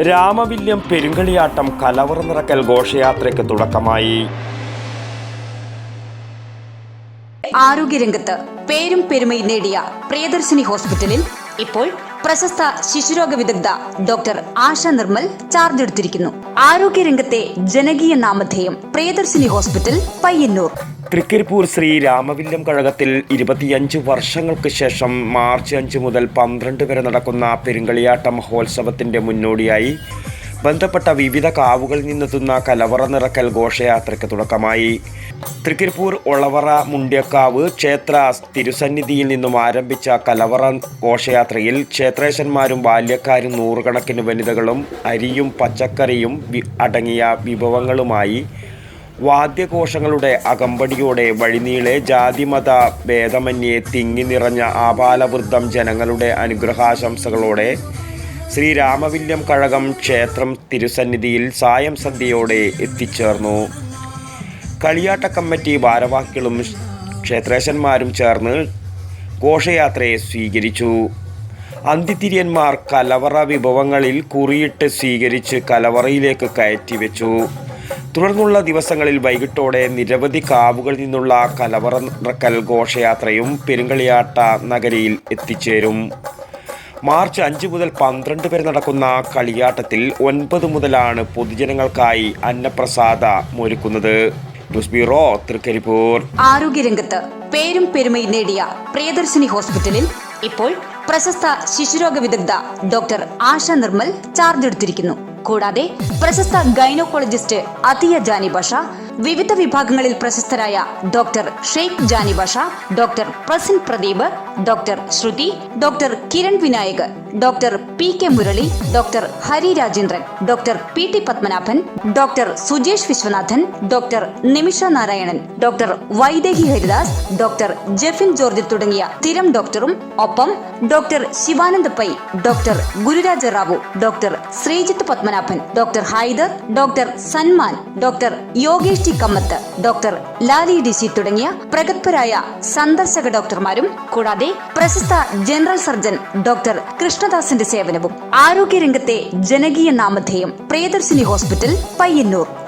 രാമവില്യം പെരുങ്കളിയാട്ടം കലവറ നിറക്കൽ ഘോഷയാത്രയ്ക്ക് തുടക്കമായി. ആരോഗ്യരംഗത്ത് പേരും പെരുമയും നേടിയ പ്രിയദർശിനി ഹോസ്പിറ്റലിൽ ഇപ്പോൾ പ്രശസ്ത ശിശുരോഗ വിദഗ്ധ ഡോക്ടർ ആശ നിർമ്മൽ ചാർജ് എടുത്തിരിക്കുന്നു. ആരോഗ്യരംഗത്തെ ജനകീയ നാമധേയം പ്രിയദർശിനി ഹോസ്പിറ്റൽ, പയ്യന്നൂർ. തൃക്കരിപ്പൂർ ശ്രീ രാമവില്യം കഴകത്തിൽ 25 വർഷങ്ങൾക്ക് ശേഷം മാർച്ച് 5 മുതൽ 12 വരെ നടക്കുന്ന പെരുങ്കളിയാട്ട മഹോത്സവത്തിന്റെ മുന്നോടിയായി ബന്ധപ്പെട്ട വിവിധ കാവുകളിൽ നിന്നെത്തുന്ന കലവറ നിറക്കൽ ഘോഷയാത്രയ്ക്ക് തുടക്കമായി. തൃക്കരിപ്പൂർ ഒളവറ മുണ്ട്യക്കാവ് ക്ഷേത്ര തിരുസന്നിധിയിൽ നിന്നും ആരംഭിച്ച കലവറ ഘോഷയാത്രയിൽ ക്ഷേത്രേശന്മാരും ബാല്യക്കാരും നൂറുകണക്കിന് വനിതകളും അരിയും പച്ചക്കറിയും അടങ്ങിയ വിഭവങ്ങളുമായി വാദ്യഘോഷങ്ങളുടെ അകമ്പടിയോടെ വഴിനീളെ ജാതിമത ഭേദമന്യേ തിങ്ങി നിറഞ്ഞ ആബാലവൃദ്ധം ജനങ്ങളുടെ അനുഗ്രഹാശംസകളോടെ ശ്രീ രാമവില്യം കഴകം ക്ഷേത്രം തിരുസന്നിധിയിൽ സായം സന്ധ്യയോടെ എത്തിച്ചേർന്നു. കളിയാട്ട കമ്മിറ്റി ഭാരവാഹികളും ക്ഷേത്രേശന്മാരും ചേർന്ന് ഘോഷയാത്രയെ സ്വീകരിച്ചു. അന്തിതിര്യന്മാർ കലവറ വിഭവങ്ങളിൽ കുറിയിട്ട് സ്വീകരിച്ച് കലവറയിലേക്ക് കയറ്റിവെച്ചു. തുടർന്നുള്ള ദിവസങ്ങളിൽ വൈകിട്ടോടെ നിരവധി കാവുകളിൽ നിന്നുള്ള കലവറ നിറക്കൽ ഘോഷയാത്രയും പെരുങ്കളിയാട്ട നഗരിയിൽ എത്തിച്ചേരും. മാർച്ച് 5 മുതൽ 12 വരെ നടക്കുന്ന കളിയാട്ടത്തിൽ 9 മുതലാണ് പൊതുജനങ്ങൾക്കായി അന്നപ്രസാദം ഒരുക്കുന്നത്. News bureau, Thrikkaripur. ആരോഗ്യരംഗത്ത് പേരും പെരുമയും നേടിയ പ്രിയദർശിനി ഹോസ്പിറ്റലിൽ ഇപ്പോൾ പ്രശസ്ത ശിശുരോഗ വിദഗ്ധ ഡോക്ടർ ആശ നിർമ്മൽ ചാർജ് എടുത്തിരിക്കുന്നു. കൂടാതെ പ്രശസ്ത ഗൈനക്കോളജിസ്റ്റ് അതിയ ജാനി ഭാഷ, വിവിധ വിഭാഗങ്ങളിൽ പ്രശസ്തരായ doctor Shaikh Jani Bhasha, doctor Prasin Pradeep, doctor Sruthi, doctor Kiran Vinayak, doctor PK Murali, doctor Hari Rajendran, doctor PT Padmanabhan, doctor Sujesh Viswanathan, doctor Nimisha Narayanan, doctor Vaidehi Haridas, doctor Jefin George തുടങ്ങിയ സ്ഥിരം ഡോക്ടറും ഒപ്പം doctor Shivanand Pai, doctor Gururaja Rao, doctor Sreejith Padmanabhan, doctor Haider, doctor Sanman, doctor Yogesh T Kamath, doctor Lali DC തുടങ്ങിയ പ്രഗത്ഭരായ സന്ദർശക ഡോക്ടർമാരും കൂടാതെ പ്രശസ്ത ജനറൽ സർജൻ ഡോക്ടർ കൃഷ്ണദാസിന്റെ സേവനവും. ആരോഗ്യരംഗത്തെ ജനകീയ നാമധേയം പ്രിയദർശിനി ഹോസ്പിറ്റൽ, പയ്യന്നൂർ.